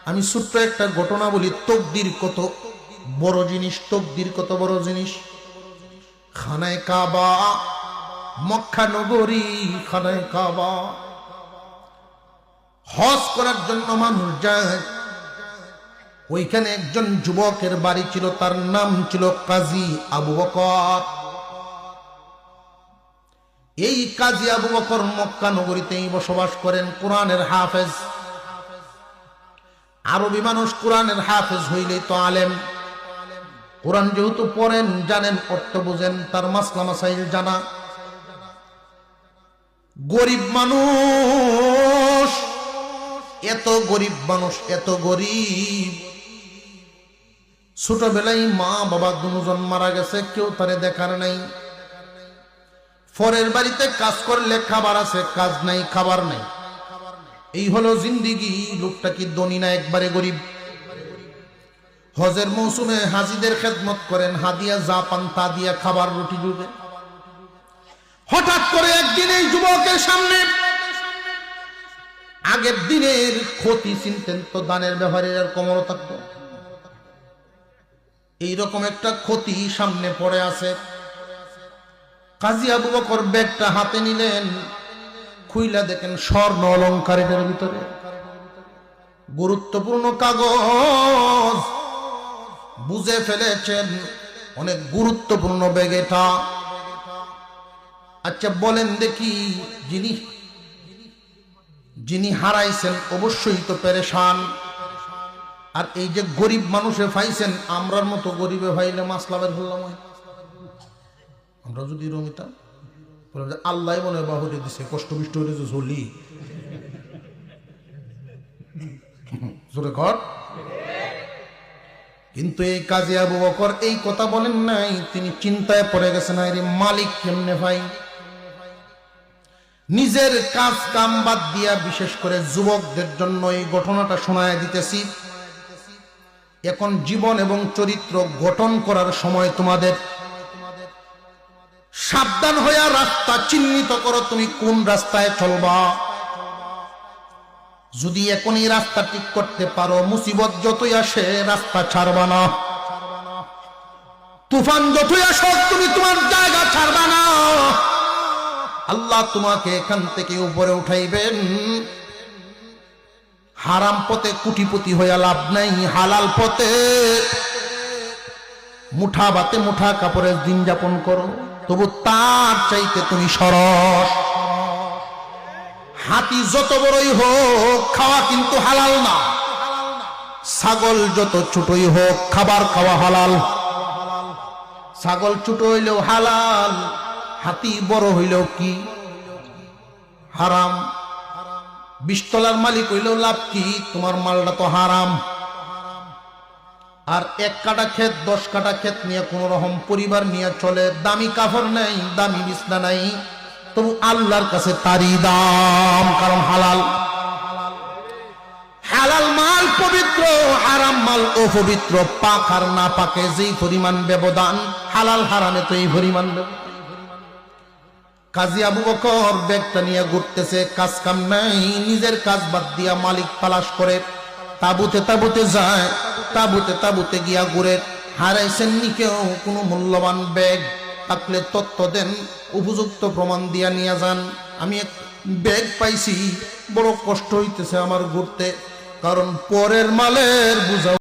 আমি ছোট্ট একটা ঘটনা বলি। তকদির কত বড় জিনিস, তকদির কত বড় জিনিস। খানায়ে কাবা, মক্কা নগরী, খানায়ে কাবা হজ করার জন্য মানুষ যায়। ওইখানে একজন যুবকের বাড়ি ছিল, তার নাম ছিল কাজী আবু বকর। এই কাজী আবু বকর মক্কা নগরীতেই বসবাস করেন। কোরআনের হাফেজ, আরবি মানুষ কোরআনের হাফেজ হইলেই তো আলেম। কোরআন যেহেতু পড়েন, জানেন, অর্থ বুঝেন, তার মাসলা মাসাইল জানা। গরিব মানুষ, এত গরিব মানুষ, এত গরিব। ছোটবেলায় মা বাবা দুজন মারা গেছে, কেউ তারে দেখার নাই। পরের বাড়িতে কাজ করলে খাবার আছে, কাজ নাই, খাবার নাই। এই হলো জিন্দিগি। লোকটা কি ধনী না, একবারে গরিব। হজের মৌসুমে হাজিদের খেদমত করেন, হাদিয়া যা পান তা দিয়া খাবার রুটি জুড়বে। হঠাৎ করে একদিন এই যুবকের সামনে, আগের দিনের ক্ষতি চিনতেন তো, দানের ব্যাপারে আর কোমরও থাকত। এইরকম একটা ক্ষতি সামনে পড়ে আছে। কাজী আবু বকর ব্যাগটা হাতে নিলেন, খুইলা দেখেন স্বর্ণ অলংকার এটার ভিতরে, গুরুত্বপূর্ণ কাগজ। বুঝে ফেলেছেন অনেক গুরুত্বপূর্ণ ব্যাগ এটা। আচ্ছা বলেন দেখি, যিনি হারাইছেন অবশ্যই তো পেরেশান। আর এই যে গরিব মানুষে পাইছেন, আমরার মতো গরিবে ভাইলে মাসলা বের করলাম। আমরা যদি রমিতাম, আল্লাহ মনে বাহুরে দিছে, কষ্ট বিষ্ট হয়েছে ঝলি জোরে কর। কিন্তু এই কাজী আবু বকর এই কথা বলেন নাই, তিনি চিন্তায় পড়ে গেছেন, আরে মালিক কেমনে ভাই। নিজের কাজ কাম বাদ দিয়া, বিশেষ করে যুবকদের জন্য এই ঘটনাটা শোনায় দিতেছি। এখন জীবন এবং চরিত্র গঠন করার সময় তোমাদের। সাবধান হইয়া রাস্তা চিহ্নিত করো, তুমি কোন রাস্তায় চলবা। যদি এখনই রাস্তা ঠিক করতে পারো, মুসিবত যতই আসে রাস্তা ছাড়বা না। তুফান যতই আসো, তুমি তোমার জায়গা ছাড়বা না। আল্লাহ তোমাকে এখান থেকে উপরে উঠাইবেন। হারাম পথে কোটিপতি হইয়া লাভ নাই, হালাল পথে মুঠা বাতে মুঠা কাপড়ের দিন যাপন করো। তবু তার চাইতে তুমি সরস। হাতি যত বড়ই হোক, খাওয়া কিন্তু হালাল না। ছাগল যত ছোটই হোক, খাবার খাওয়া হালাল। ছাগল ছোট হইলেও হালাল, হাতি বড় হইলেও কি হারাম। 20 তলার মালিক হইলেও লাভ কি, তোমার মালটা তো হারাম। আর 1 কাটা ক্ষেত 10 কাটা ক্ষেত নিয়ে কোন রকম পরিবার নিয়ে চলে, দামি কাপড় নাই, দামি বিছনা নাই, তবু আল্লাহর কাছে তারই দাম, কারণ হালাল। হালাল মাল পবিত্র, হারাম মাল অপবিত্র। পাক আর না পাকে যেই পরিমাণ ব্যবধান, হালাল হারামে তো এই পরিমাণ। কাজী আবু বকর ব্যাগটা নিয়ে ঘুরতেছে, কাজ কাম নাই, নিজের কাজ বাদ দিয়া মালিক তালাশ করে। তাবুতে তাবুতে যায়, তাবুতে তাবুতে গিয়া ঘুরে। হারাইছেন নি কেউ কোনো মূল্যবান ব্যাগ? থাকলে তথ্য দেন, উপযুক্ত প্রমাণ দিয়া নিয়ে যান। আমি এক ব্যাগ পাইছি, বড় কষ্ট হইতেছে আমার ঘুরতে, কারণ পরের মালের বুঝা